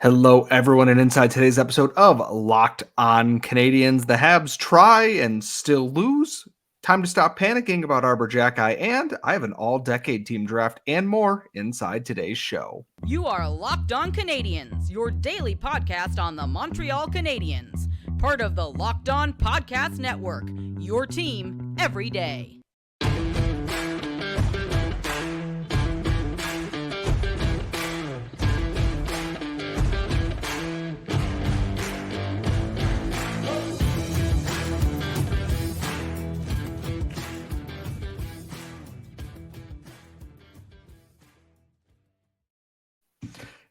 Hello, everyone, and inside today's episode of Locked On Canadiens, the Habs try and still lose. Time to stop panicking about Arber Xhekaj, and I have an all-decade team draft and more inside today's show. You are Locked On Canadiens, your daily podcast on the Montreal Canadiens, part of the Locked On Podcast Network, your team every day.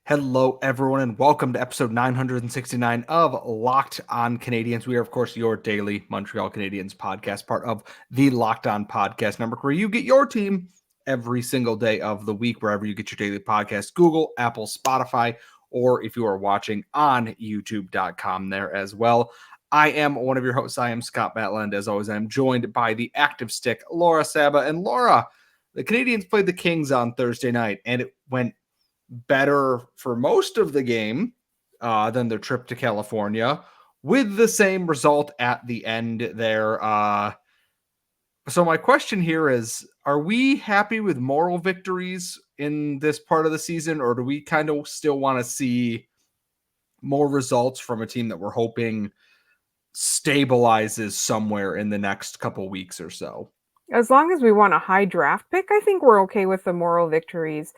Hello, everyone, and welcome to episode 969 of Locked On Canadiens. We are, of course, your daily Montreal Canadiens podcast, part of the Locked On Podcast Network, where you get your team every single day of the week, wherever you get your daily podcast, Google, Apple, Spotify, or if you are watching on youtube.com there as well. I am one of your hosts. I am Scott Batland. As always, I'm joined by the active stick, Laura Saba. And Laura, the Canadiens played the Kings on Thursday night, and it went better for most of the game than their trip to California, with the same result at the end there. So my question here is, are we happy with moral victories in this part of the season, or do we kind of still want to see more results from a team that we're hoping stabilizes somewhere in the next couple weeks or so? As long as we want a high draft pick, I think we're okay with the moral victories.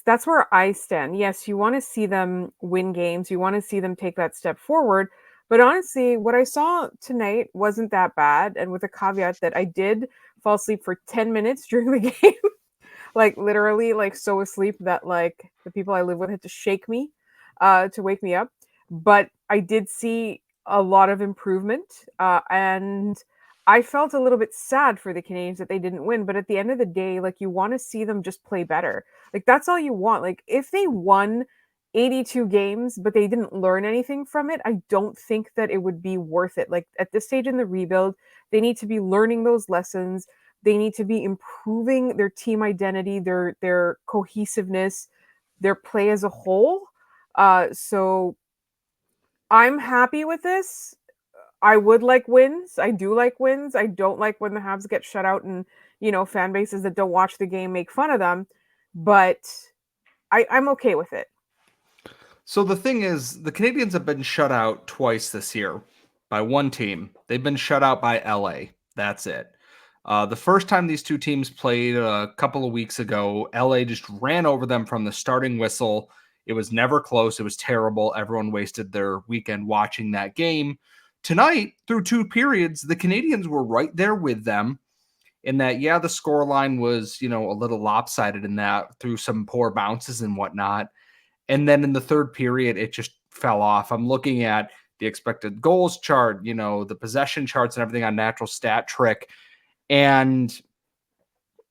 That's where I stand. Yes, you want to see them win games, you want to see them take that step forward. But honestly, what I saw tonight wasn't that bad. And with a caveat that I did fall asleep for 10 minutes during the game, like literally, like so asleep that like the people I live with had to shake me to wake me up. But I did see a lot of improvement, and I felt a little bit sad for the Canadiens that they didn't win. But at the end of the day, like you want to see them just play better. Like that's all you want. Like if they won 82 games, but they didn't learn anything from it, I don't think that it would be worth it. Like at this stage in the rebuild, they need to be learning those lessons. They need to be improving their team identity, their cohesiveness, their play as a whole. So I'm happy with this. I would like wins. I do like wins. I don't like when the Habs get shut out and, fan bases that don't watch the game make fun of them. But I'm okay with it. So the thing is, the Canadiens have been shut out twice this year by one team. They've been shut out by LA. That's it. The first time these two teams played a couple of weeks ago, LA just ran over them from the starting whistle. It was never close. It was terrible. Everyone wasted their weekend watching that game. Tonight, through two periods, the Canadiens were right there with them in that, yeah, the scoreline was, a little lopsided in that through some poor bounces and whatnot. And then in the third period, it just fell off. I'm looking at the expected goals chart, the possession charts and everything on Natural Stat Trick. And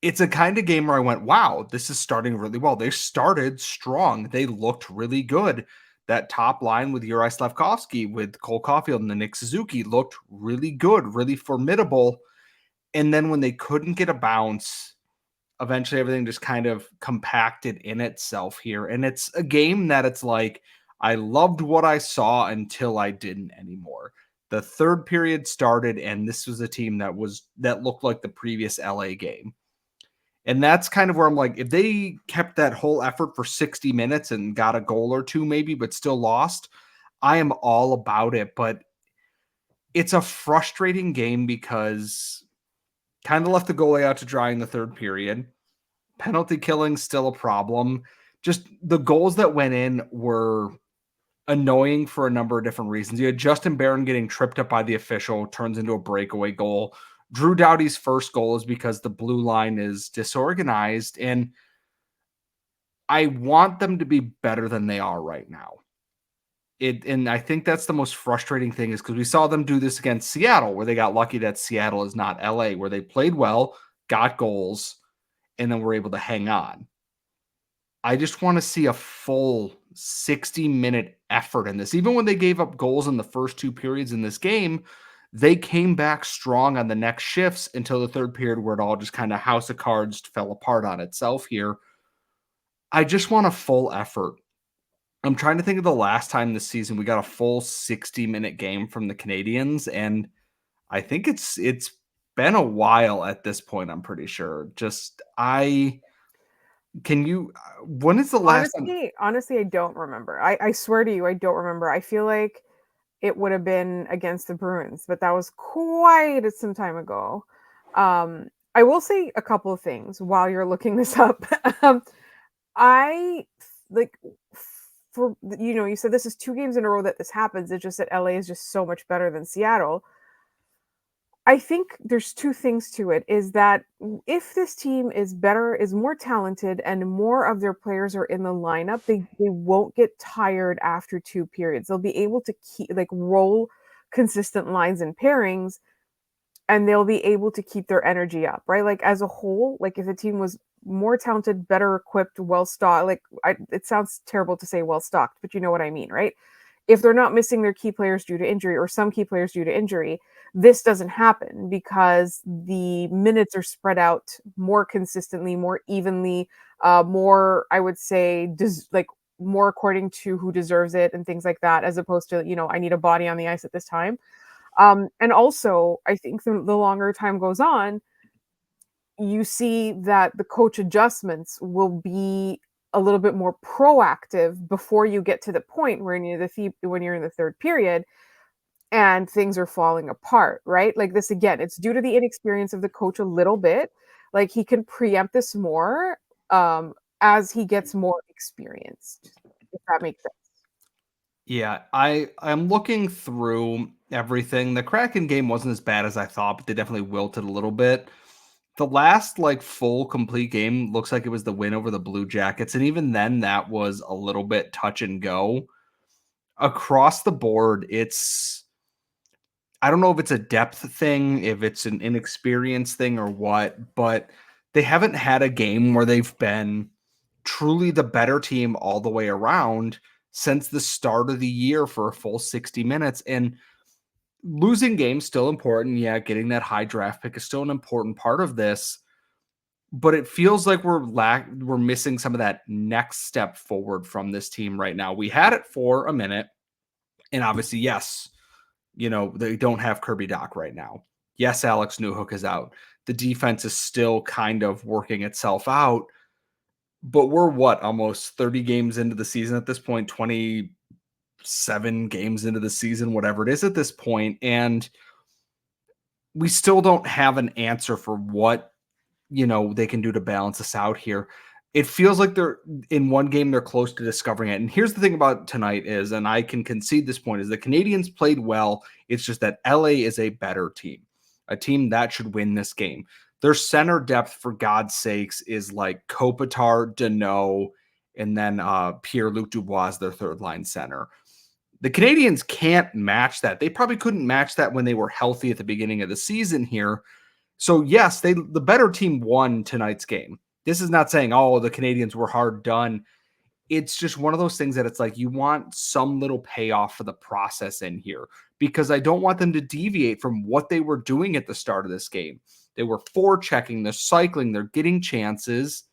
it's a kind of game where I went, wow, this is starting really well. They started strong. They looked really good. That top line with Uri Slafkovsky, with Cole Caulfield and the Nick Suzuki looked really good, really formidable. And then when they couldn't get a bounce, eventually everything just kind of compacted in itself here. And it's a game that it's like, I loved what I saw until I didn't anymore. The third period started, and this was a team that looked like the previous LA game. And that's kind of where I'm like, if they kept that whole effort for 60 minutes and got a goal or two maybe, but still lost, I am all about it. But it's a frustrating game because kind of left the goalie out to dry in the third period. Penalty killing still a problem. Just the goals that went in were annoying for a number of different reasons. You had Justin Barron getting tripped up by the official, turns into a breakaway goal. Drew Doughty's first goal is because the blue line is disorganized, and I want them to be better than they are right now. And I think that's the most frustrating thing, is because we saw them do this against Seattle, where they got lucky that Seattle is not LA, where they played well, got goals, and then were able to hang on. I just want to see a full 60-minute effort in this. Even when they gave up goals in the first two periods in this game, they came back strong on the next shifts until the third period, where it all just kind of house of cards fell apart on itself here. I just want a full effort. I'm trying to think of the last time this season we got a full 60-minute game from the Canadiens, and I think it's been a while at this point, I'm pretty sure. When is the last time? Honestly, I don't remember. I swear to you, I don't remember. I feel like it would have been against the Bruins, but that was quite some time ago. I will say a couple of things while you're looking this up. I like for you said this is 2 games in a row that this happens. It's just that LA is just so much better than Seattle. I think there's 2 things to it, is that if this team is better, is more talented, and more of their players are in the lineup, they won't get tired after 2 periods. They'll be able to roll consistent lines and pairings, and they'll be able to keep their energy up, right? Like, as a whole, like, if the team was more talented, better equipped, well stocked, like, it sounds terrible to say well stocked, but you know what I mean, right? If they're not missing their key players due to injury, or some key players due to injury, this doesn't happen because the minutes are spread out more consistently, more evenly, more, I would say, like, more according to who deserves it and things like that, as opposed to, I need a body on the ice at this time. And also, I think the longer time goes on, you see that the coach adjustments will be a little bit more proactive before you get to the point where when you're in the third period and things are falling apart, right? Like, this again, it's due to the inexperience of the coach a little bit. Like, he can preempt this more as he gets more experienced, if that makes sense. Yeah, I'm looking through everything. The Kraken game wasn't as bad as I thought, but they definitely wilted a little bit. The last like full complete game looks like it was the win over the Blue Jackets, and even then that was a little bit touch and go. Across the board, I don't know if it's a depth thing, if it's an inexperience thing or what, but they haven't had a game where they've been truly the better team all the way around since the start of the year for a full 60 minutes. And losing games still important. Yeah, getting that high draft pick is still an important part of this, but it feels like we're missing some of that next step forward from this team right now. We had it for a minute, and obviously, yes, they don't have Kirby Doc right now. Yes, Alex Newhook is out. The defense is still kind of working itself out, but we're almost 30 games into the season at this point, 27 games into the season, whatever it is at this point, and we still don't have an answer for what they can do to balance us out here. It feels like they're in one game, they're close to discovering it. And here's the thing about tonight is, and I can concede this point, is the Canadiens played well. It's just that LA is a better team, a team that should win this game. Their center depth, for God's sakes, is like Kopitar, Deneau, and then Pierre-Luc Dubois is their third line center. The Canadiens can't match that. They probably couldn't match that when they were healthy at the beginning of the season here. So yes, the better team won tonight's game. This is not saying, oh, the Canadiens were hard done. It's just one of those things that it's like you want some little payoff for the process in here, because I don't want them to deviate from what they were doing at the start of this game. They were forechecking, they're cycling, they're getting chances,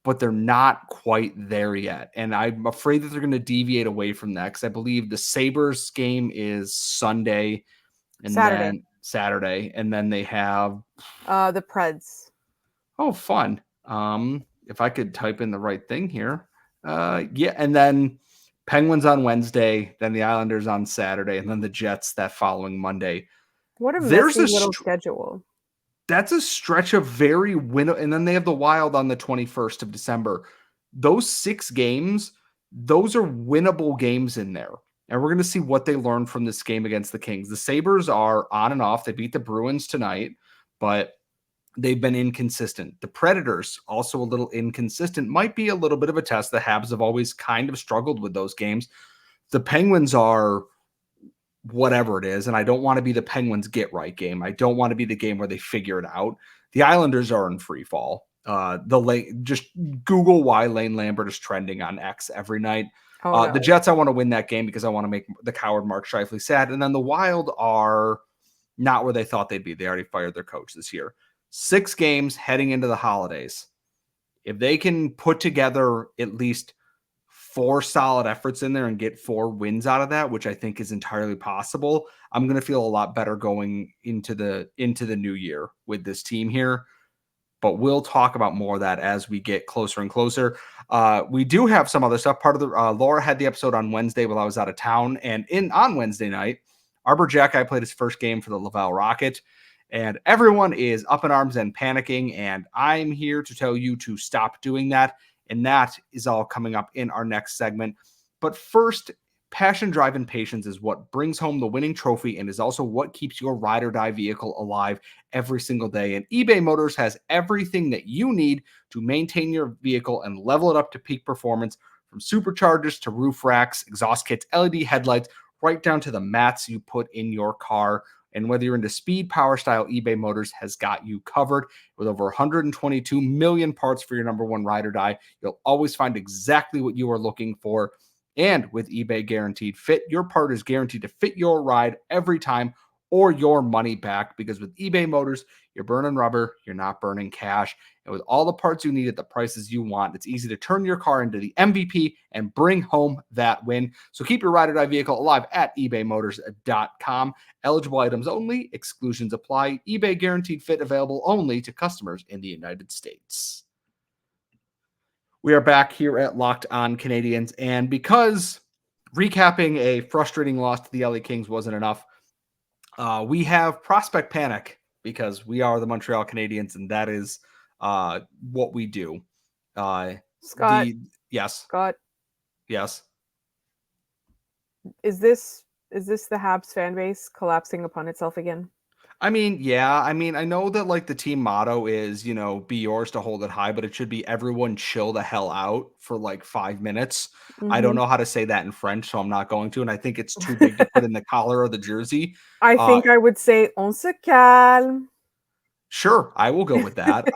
but they're not quite there yet. And I'm afraid that they're going to deviate away from that, because I believe the Sabres game is Sunday and Saturday. then Saturday, and then they have The Preds. Oh, fun. If I could type in the right thing here. Yeah, and then Penguins on Wednesday, then the Islanders on Saturday, and then the Jets that following Monday. What a There's messy a little schedule. That's a stretch of very and then they have the Wild on the 21st of December. Those 6 games, those are winnable games in there. And we're going to see what they learn from this game against the Kings. The Sabres are on and off. They beat the Bruins tonight, but they've been inconsistent. The Predators, also a little inconsistent, might be a little bit of a test. The Habs have always kind of struggled with those games. The Penguins are whatever it is, and I don't want to be the Penguins get right game. I don't want to be the game where they figure it out. The Islanders are in free fall. Just Google why Lane Lambert is trending on X every night. Oh, no. The Jets, I want to win that game because I want to make the coward Mark Scheifele sad. And then the Wild are not where they thought they'd be. They already fired their coach this year. 6 games heading into the holidays. If they can put together at least 4 solid efforts in there and get 4 wins out of that, which I think is entirely possible, I'm going to feel a lot better going into the new year with this team here. But we'll talk about more of that as we get closer and closer. We do have some other stuff. Part of the Laura had the episode on Wednesday while I was out of town, and on Wednesday night, Arber Xhekaj played his first game for the Laval Rocket, and everyone is up in arms and panicking, and I'm here to tell you to stop doing that, and that is all coming up in our next segment. But first, passion, drive, and patience is what brings home the winning trophy and is also what keeps your ride or die vehicle alive every single day. And eBay Motors has everything that you need to maintain your vehicle and level it up to peak performance, from superchargers to roof racks, exhaust kits, LED headlights, right down to the mats you put in your car. And whether you're into speed, power, style, eBay Motors has got you covered. With over 122 million parts for your number one ride or die, you'll always find exactly what you are looking for. And with eBay Guaranteed Fit, your part is guaranteed to fit your ride every time or your money back, because with eBay Motors, you're burning rubber, you're not burning cash. And with all the parts you need at the prices you want, it's easy to turn your car into the MVP and bring home that win. So keep your ride or die vehicle alive at ebaymotors.com. Eligible items only, exclusions apply. eBay Guaranteed Fit available only to customers in the United States. We are back here at Locked On Canadiens, and because recapping a frustrating loss to the LA Kings wasn't enough, we have prospect panic because we are the Montreal Canadiens, and that is what we do. Scott. Yes. Scott. Yes. Is this the Habs fan base collapsing upon itself again? I mean, yeah. I mean, I know that like the team motto is, be yours to hold it high, but it should be everyone chill the hell out for like 5 minutes. Mm-hmm. I don't know how to say that in French, so I'm not going to. And I think it's too big to put in the collar of the jersey. I think I would say on se calme. Sure, I will go with that.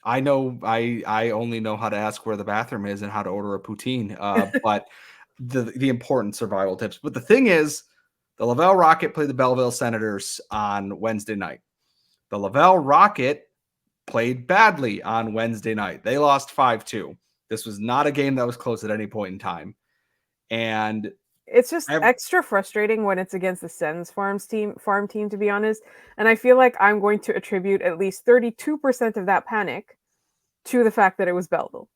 I know I only know how to ask where the bathroom is and how to order a poutine, but the important survival tips. But the thing is, the Laval Rocket played the Belleville Senators on Wednesday night. The Laval Rocket played badly on Wednesday night. They lost 5-2. This was not a game that was close at any point in time. And it's just extra frustrating when it's against the Sens farm team, to be honest. And I feel like I'm going to attribute at least 32% of that panic to the fact that it was Belleville.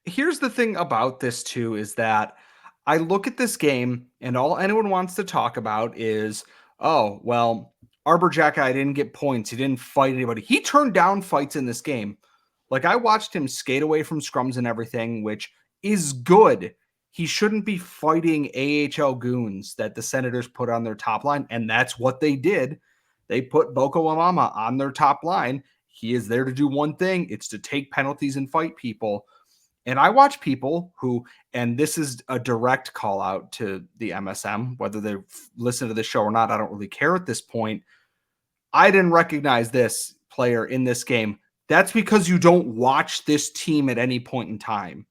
Here's the thing about this too, is that I look at this game and all anyone wants to talk about is, oh, well, Arber Xhekaj didn't get points. He didn't fight anybody. He turned down fights in this game. Like, I watched him skate away from scrums and everything, which is good. He shouldn't be fighting AHL goons that the Senators put on their top line, and that's what they did. They put Boko Amama on their top line. He is there to do one thing. It's to take penalties and fight people. And I watch people who, and this is a direct call out to the MSM, whether they listen to the show or not, I don't really care at this point. I didn't recognize this player in this game. That's because you don't watch this team at any point in time.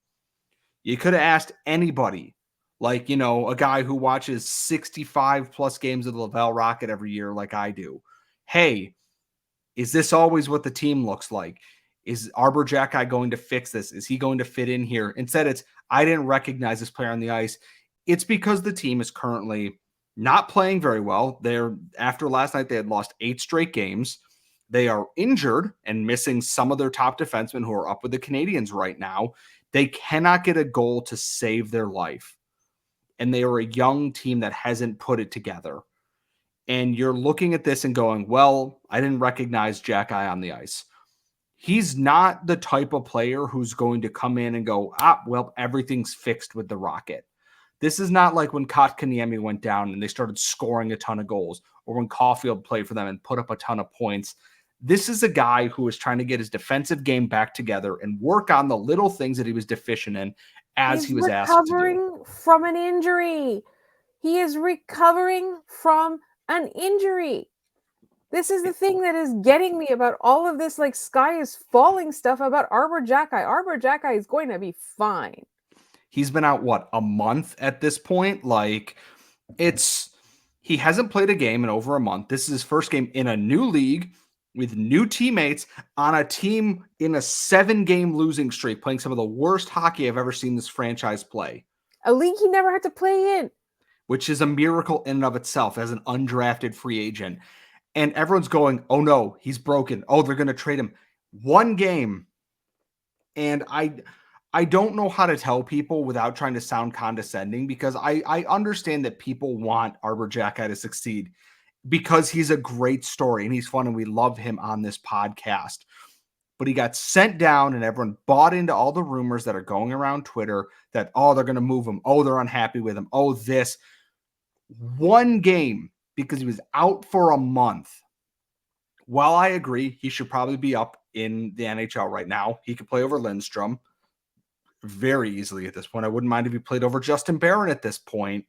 You could have asked anybody, like, a guy who watches 65 plus games of the Laval Rocket every year like I do. Hey, is this always what the team looks like? Is Arber Xhekaj going to fix this? Is he going to fit in here? Instead, it's, I didn't recognize this player on the ice. It's because the team is currently not playing very well. After last night, they had lost 8 straight games. They are injured and missing some of their top defensemen who are up with the Canadiens right now. They cannot get a goal to save their life. And they are a young team that hasn't put it together. And you're looking at this and going, well, I didn't recognize Xhekaj on the ice. He's not the type of player who's going to come in and go, well, everything's fixed with the Rocket. This is not like when Kotkaniemi went down and they started scoring a ton of goals, or when Caulfield played for them and put up a ton of points. This is a guy who is trying to get his defensive game back together and work on the little things that he was deficient in as he was asked to do. He's recovering from an injury. He is recovering from an injury. This is the thing that is getting me about all of this, like, sky is falling stuff about Arber Xhekaj. Arber Xhekaj is going to be fine. He's been out, a month at this point? Like, he hasn't played a game in over a month. This is his first game in a new league, with new teammates on a team in a 7-game losing streak, playing some of the worst hockey I've ever seen this franchise play. A league he never had to play in. Which is a miracle in and of itself as an undrafted free agent. And everyone's going, oh no, he's broken. Oh, they're going to trade him. One game. And I don't know how to tell people without trying to sound condescending, because I understand that people want Arber Xhekaj to succeed because he's a great story and he's fun and we love him on this podcast. But he got sent down and everyone bought into all the rumors that are going around Twitter that, oh, they're going to move him. Oh, they're unhappy with him. Oh, this. One game because he was out for a month. While I agree he should probably be up in the NHL right now, he could play over Lindstrom very easily at this point. I wouldn't mind if he played over Justin Barron at this point.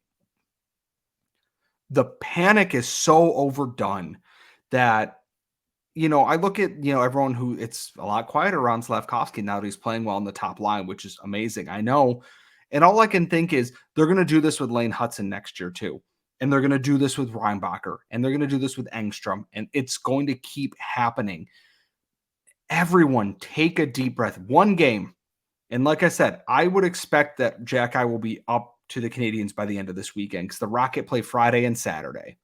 The panic is so overdone that, I look at, everyone who, it's a lot quieter around Slavkovsky now that he's playing well on the top line, which is amazing. I know. And all I can think is they're going to do this with Lane Hudson next year too. And they're going to do this with Reinbacher. And they're going to do this with Engstrom. And it's going to keep happening. Everyone take a deep breath. One game. And like I said, I would expect that Xhekaj will be up to the Canadiens by the end of this weekend because the Rocket play Friday and Saturday.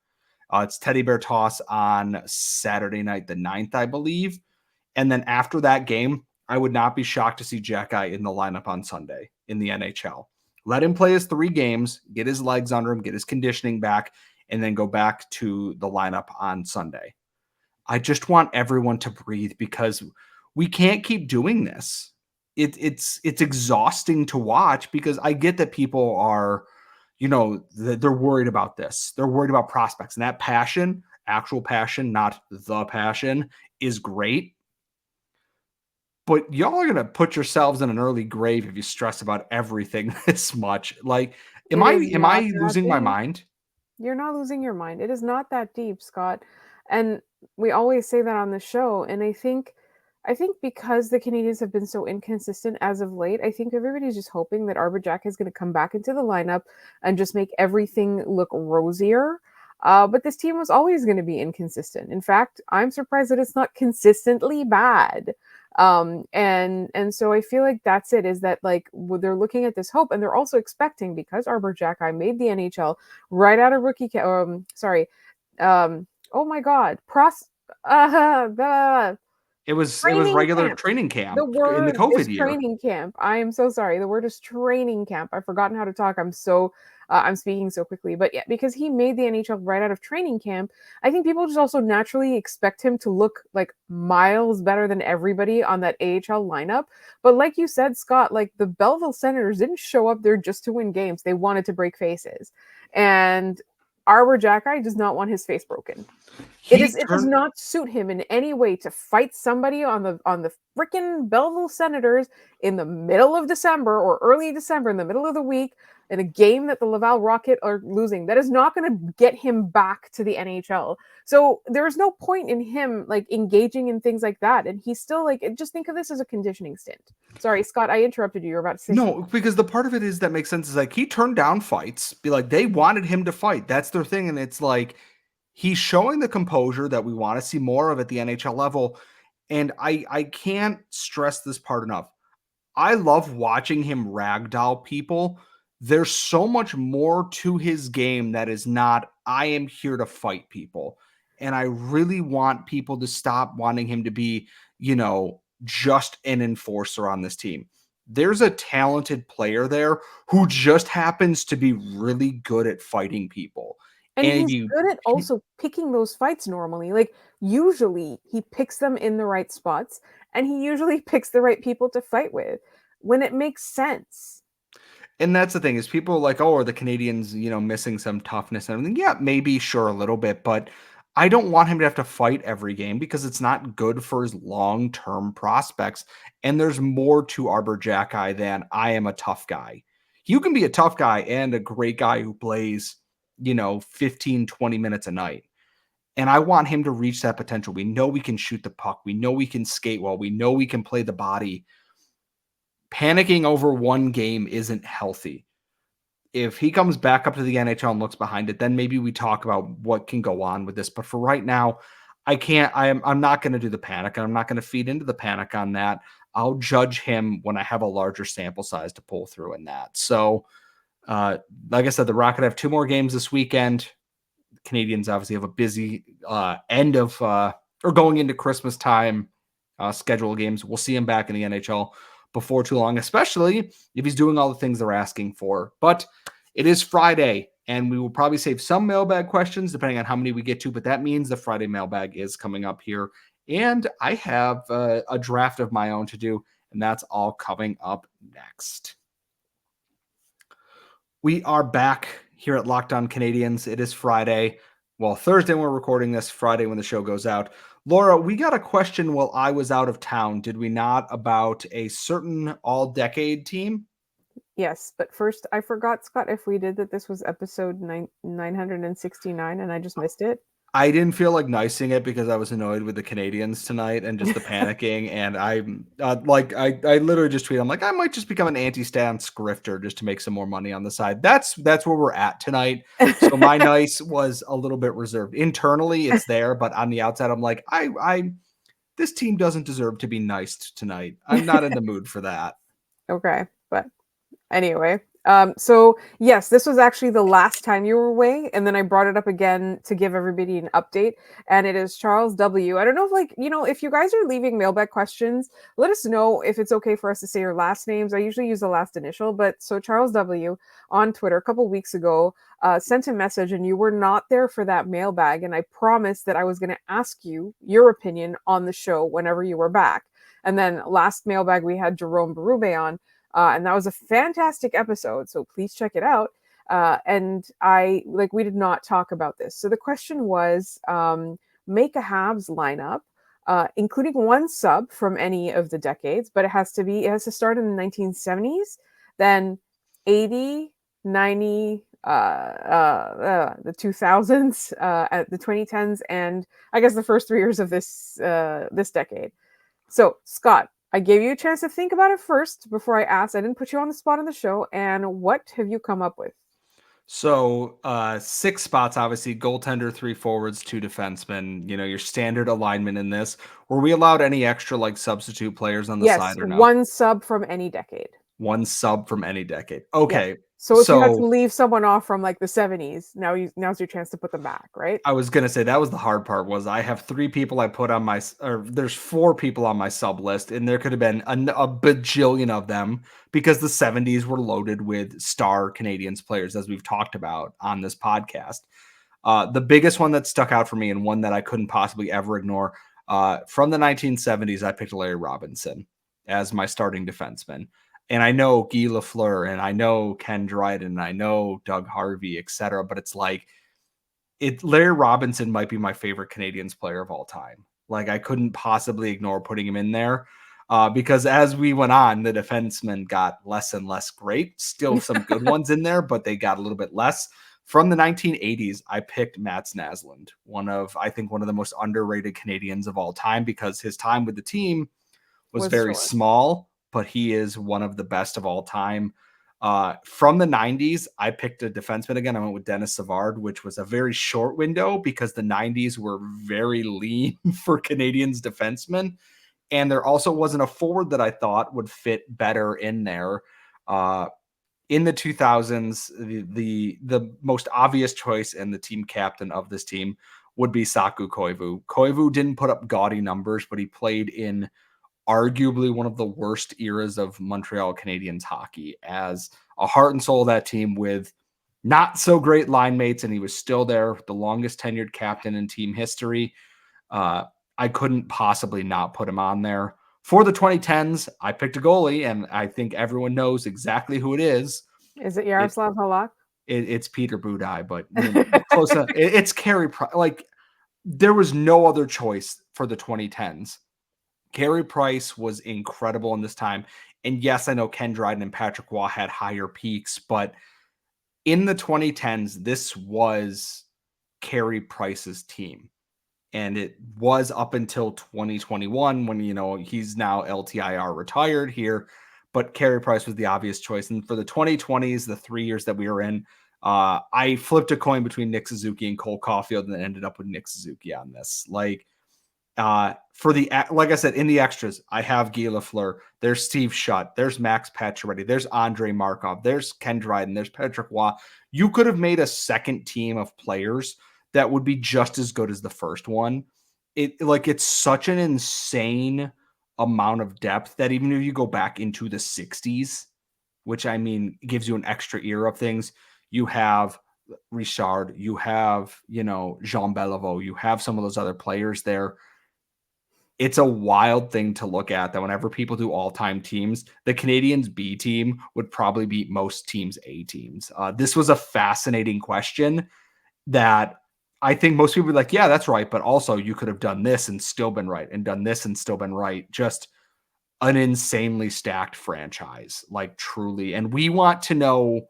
It's Teddy Bear Toss on Saturday night, the 9th, I believe. And then after that game, I would not be shocked to see Xhekaj in the lineup on Sunday in the NHL. Let him play his 3 games, get his legs under him, get his conditioning back, and then go back to the lineup on Sunday. I just want everyone to breathe because we can't keep doing this. It's exhausting to watch because I get that people are, they're worried about this. They're worried about prospects, and that passion, actual passion, not the passion, is great. But y'all are going to put yourselves in an early grave if you stress about everything this much. Like, am I losing my mind? You're not losing your mind. It is not that deep, Scott. And we always say that on the show. And I think because the Canadiens have been so inconsistent as of late, I think everybody's just hoping that Arber Xhekaj is going to come back into the lineup and just make everything look rosier. But this team was always going to be inconsistent. In fact, I'm surprised that it's not consistently bad. And so I feel like that's it, is that like they're looking at this hope, and they're also expecting, because Arber Xhekaj made the NHL right out of rookie oh my god, it was regular training camp. The word in the COVID is year. Training camp. I am so sorry. The word is training camp. I've forgotten how to talk. I'm speaking so quickly. But yeah, because he made the NHL right out of training camp, I think people just also naturally expect him to look like miles better than everybody on that AHL lineup. But like you said, Scott, like the Belleville Senators didn't show up there just to win games. They wanted to break faces. And Arber Xhekaj does not want his face broken. It does not suit him in any way to fight somebody on the freaking Belleville Senators in the middle of December or early December, in the middle of the week, in a game that the Laval Rocket are losing. That is not going to get him back to the NHL. So there's no point in him like engaging in things like that. And he's still like, just think of this as a conditioning stint. Sorry, Scott, I interrupted you. You're about to say no, because the part of it is that makes sense is like he turned down fights. Be like, they wanted him to fight. That's their thing. And it's like, he's showing the composure that we want to see more of at the NHL level. And I can't stress this part enough. I love watching him ragdoll people. There's so much more to his game that is not, I am here to fight people. And I really want people to stop wanting him to be, just an enforcer on this team. There's a talented player there who just happens to be really good at fighting people. And he's good at also picking those fights normally. Like, usually he picks them in the right spots, and he usually picks the right people to fight with when it makes sense. And that's the thing, is people are like, oh, are the Canadiens, missing some toughness and everything? Yeah, maybe, sure, a little bit. But I don't want him to have to fight every game because it's not good for his long-term prospects. And there's more to Arber Xhekaj than I am a tough guy. You can be a tough guy and a great guy who plays 15, 20 minutes a night. And I want him to reach that potential. We know we can shoot the puck. We know we can skate well. We know we can play the body. Panicking over one game isn't healthy. If he comes back up to the NHL and looks behind it, then maybe we talk about what can go on with this. But for right now, I'm not going to do the panic, and I'm not going to feed into the panic on that. I'll judge him when I have a larger sample size to pull through in that. So, like I said, the Rocket have 2 more games this weekend. Canadians obviously have a busy end of or going into Christmas time schedule games. We'll see him back in the NHL before too long, especially if he's doing all the things they're asking for. But it is Friday, and we will probably save some mailbag questions depending on how many we get to. But that means the Friday mailbag is coming up here. And I have a draft of my own to do, and that's all coming up next. We are back here at Locked On Canadiens. It is Friday. Well, Thursday when we're recording this, Friday when the show goes out. Laura, we got a question while I was out of town, did we not, about a certain all-decade team? Yes, but first, I forgot, Scott, if we did that this was episode 969 and I just missed it. I didn't feel like nicing it because I was annoyed with the Canadiens tonight and just the panicking. And I'm I literally just tweeted, I'm like, I might just become an anti-Stan scripter just to make some more money on the side. That's where we're at tonight. So my nice was a little bit reserved. Internally, it's there, but on the outside, I'm like, I this team doesn't deserve to be nice tonight. I'm not in the mood for that. Okay, but anyway, so yes, this was actually the last time you were away, and then I brought it up again to give everybody an update, and it is Charles W. I don't know if if you guys are leaving mailbag questions, let us know if it's okay for us to say your last names. I usually use the last initial, but so Charles W. on Twitter a couple weeks ago sent a message, and you were not there for that mailbag, and I promised that I was going to ask you your opinion on the show whenever you were back. And then last mailbag we had Jerome Berube on, and that was a fantastic episode, so please check it out. And we did not talk about this. So the question was, make a Habs lineup, including one sub from any of the decades, but it has to start in the 1970s, then 80, 90, the 2000s, at the 2010s, and I guess the first 3 years of this decade. So Scott, I gave you a chance to think about it first before I asked. I didn't put you on the spot on the show. And what have you come up with? So 6 spots, obviously, goaltender, 3 forwards, 2 defensemen, your standard alignment in this. Were we allowed any extra substitute players on the side or no? One sub from any decade. One sub from any decade. Okay. Yeah. So if you had to leave someone off from the 70s, now's your chance to put them back, right? I was going to say that was the hard part. Was I have 3 people I put on there's 4 people on my sub list, and there could have been a bajillion of them because the 70s were loaded with star Canadiens players, as we've talked about on this podcast. The biggest one that stuck out for me, and one that I couldn't possibly ever ignore, from the 1970s, I picked Larry Robinson as my starting defenseman. And I know Guy Lafleur, and I know Ken Dryden, and I know Doug Harvey, etc. But it's Larry Robinson might be my favorite Canadiens player of all time. I couldn't possibly ignore putting him in there because as we went on, the defensemen got less and less great. Still some good ones in there, but they got a little bit less. From the 1980s, I picked Mats Naslund, one of the most underrated Canadiens of all time, because his time with the team was very short. small, but he is one of the best of all time. From the 90s, I picked a defenseman again. I went with Dennis Savard, which was a very short window because the 90s were very lean for Canadiens defensemen. And there also wasn't a forward that I thought would fit better in there. In the 2000s, the most obvious choice and the team captain of this team would be Saku Koivu. Koivu didn't put up gaudy numbers, but he played in arguably one of the worst eras of Montreal Canadiens hockey as a heart and soul of that team with not so great line mates. And he was still there, the longest tenured captain in team history. I couldn't possibly not put him on there. For the 2010s, I picked a goalie, and I think everyone knows exactly who it is. Is it Yaroslav Halak? It's Peter Budaj, but close enough. It's Carey Price. There was no other choice for the 2010s. Carey Price was incredible in this time. And yes, I know Ken Dryden and Patrick Waugh had higher peaks, but in the 2010s, this was Carey Price's team. And it was up until 2021 when, he's now LTIR retired here. But Carey Price was the obvious choice. And for the 2020s, the 3 years that we were in, I flipped a coin between Nick Suzuki and Cole Caulfield and ended up with Nick Suzuki on this. For the, like I said, in the extras, I have Guy Lafleur, there's Steve Shutt, there's Max Pacioretty, there's Andre Markov, there's Ken Dryden, there's Patrick Waugh. You could have made a second team of players that would be just as good as the first one. It's such an insane amount of depth that even if you go back into the 60s, which I mean gives you an extra era of things, you have Richard, you have, Jean Beliveau, you have some of those other players there. It's a wild thing to look at that whenever people do all-time teams, the Canadiens B team would probably beat most teams A teams. This was a fascinating question that I think most people would be like, yeah, that's right. But also you could have done this and still been right, and done this and still been right. Just an insanely stacked franchise, like truly. And we want to know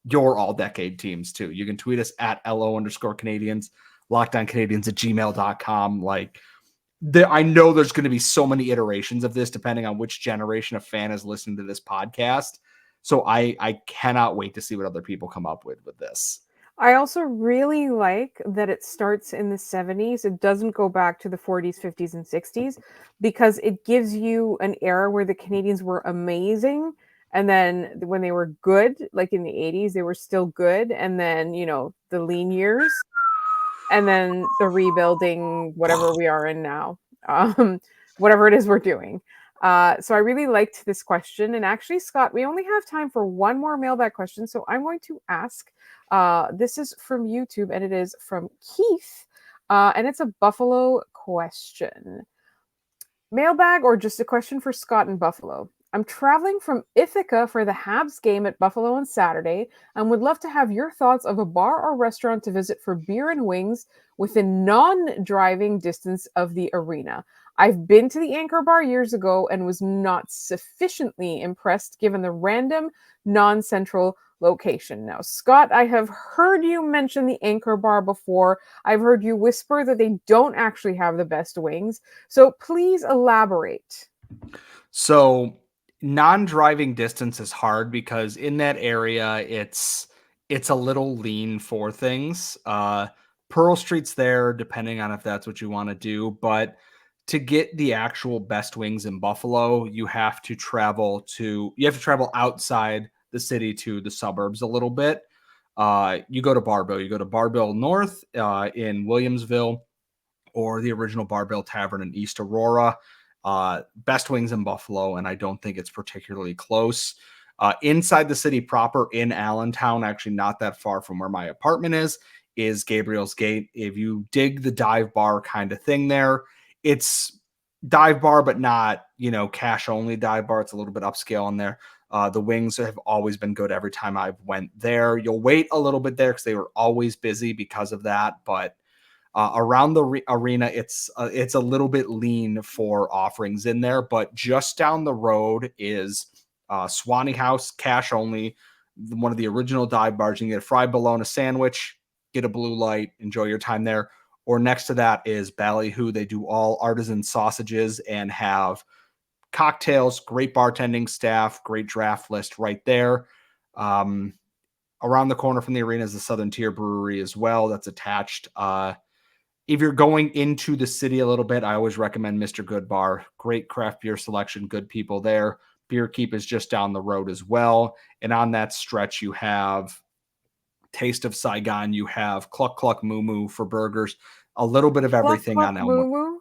your all-decade teams too. You can tweet us at LO_Canadiens, LockedOnCanadiens@gmail.com. I know there's going to be so many iterations of this depending on which generation of fan is listening to this podcast. So I cannot wait to see what other people come up with this. I also really like that it starts in the 70s. It doesn't go back to the 40s, 50s, and 60s because it gives you an era where the Canadiens were amazing. And then when they were good, like in the 80s, they were still good. And then, the lean years. And then the rebuilding, whatever we are in now, whatever it is we're doing. So I really liked this question. And actually, Scott, we only have time for one more mailbag question. So I'm going to ask, this is from YouTube and it is from Keith. And it's a Buffalo question. Mailbag or just a question for Scott in Buffalo? I'm traveling from Ithaca for the Habs game at Buffalo on Saturday and would love to have your thoughts of a bar or restaurant to visit for beer and wings within non-driving distance of the arena. I've been to the Anchor Bar years ago and was not sufficiently impressed given the random, non-central location. Now, Scott, I have heard you mention the Anchor Bar before. I've heard you whisper that they don't actually have the best wings. So please elaborate. So non-driving distance is hard because in that area, it's a little lean for things. Pearl Street's there, depending on if that's what you want to do. But to get the actual best wings in Buffalo, you have to travel outside the city to the suburbs a little bit. You go to Barbill. You go to Barbill North in Williamsville, or the original Barbill Tavern in East Aurora. Best wings in Buffalo, and I don't think it's particularly close. Inside the city proper in Allentown, actually not that far from where my apartment is Gabriel's Gate. If you dig the dive bar kind of thing there, it's dive bar, but not, cash only dive bar. It's a little bit upscale in there. The wings have always been good every time I've went there. You'll wait a little bit there because they were always busy because of that, but around the arena, it's a little bit lean for offerings in there, but just down the road is Swanee House, cash only, one of the original dive bars. You can get a fried bologna sandwich, get a blue light, enjoy your time there. Or next to that is Ballyhoo. They do all artisan sausages and have cocktails, great bartending staff, great draft list right there. Around the corner from the arena is the Southern Tier Brewery as well. That's attached. If you're going into the city a little bit, I always recommend Mr. Good Bar. Great craft beer selection, good people there. Beer Keep is just down the road as well. And on that stretch, you have Taste of Saigon. You have Cluck Cluck Moo Moo for burgers. A little bit of everything Cluck, on Cluck, Elmwood. Moo Moo?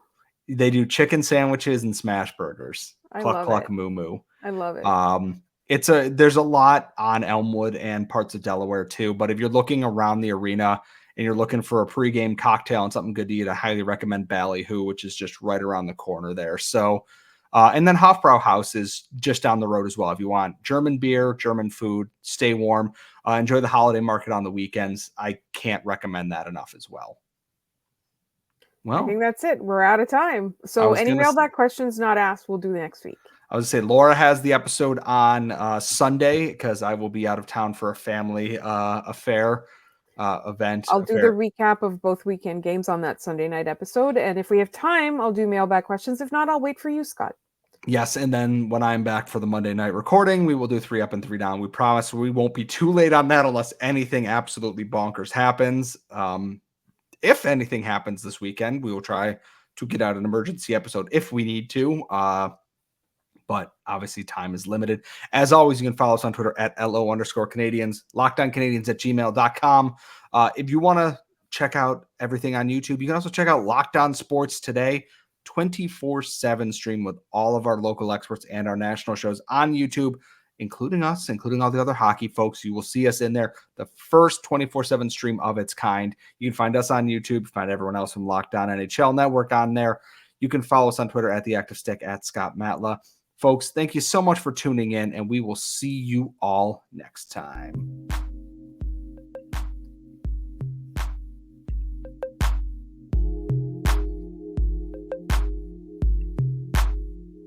They do chicken sandwiches and smash burgers. I Cluck love Cluck it. Moo Moo. I love it. There's a lot on Elmwood and parts of Delaware too. But if you're looking around the arena and you're looking for a pregame cocktail and something good to eat, I highly recommend Ballyhoo, which is just right around the corner there. So, and then Hofbrau House is just down the road as well. If you want German beer, German food, stay warm, enjoy the holiday market on the weekends. I can't recommend that enough as well. Well, I think that's it. We're out of time. So any mailbag questions not asked, we'll do next week. I would say Laura has the episode on Sunday because I will be out of town for a family affair event. I'll do the recap of both weekend games on that Sunday night episode. And if we have time, I'll do mailbag questions. If not, I'll wait for you, Scott. Yes, and then when I'm back for the Monday night recording, we will do 3 up and 3 down. We promise we won't be too late on that unless anything absolutely bonkers happens. If anything happens this weekend, we will try to get out an emergency episode if we need to. But obviously time is limited. As always, you can follow us on Twitter at LO_Canadiens, LockedOnCanadiens@gmail.com. If you want to check out everything on YouTube, you can also check out Locked On Sports Today, 24/7 stream with all of our local experts and our national shows on YouTube, including us, including all the other hockey folks. You will see us in there, the first 24/7 stream of its kind. You can find us on YouTube, find everyone else from Locked On NHL Network on there. You can follow us on Twitter at The Active Stick, at Scott Matla. Folks, thank you so much for tuning in, and we will see you all next time.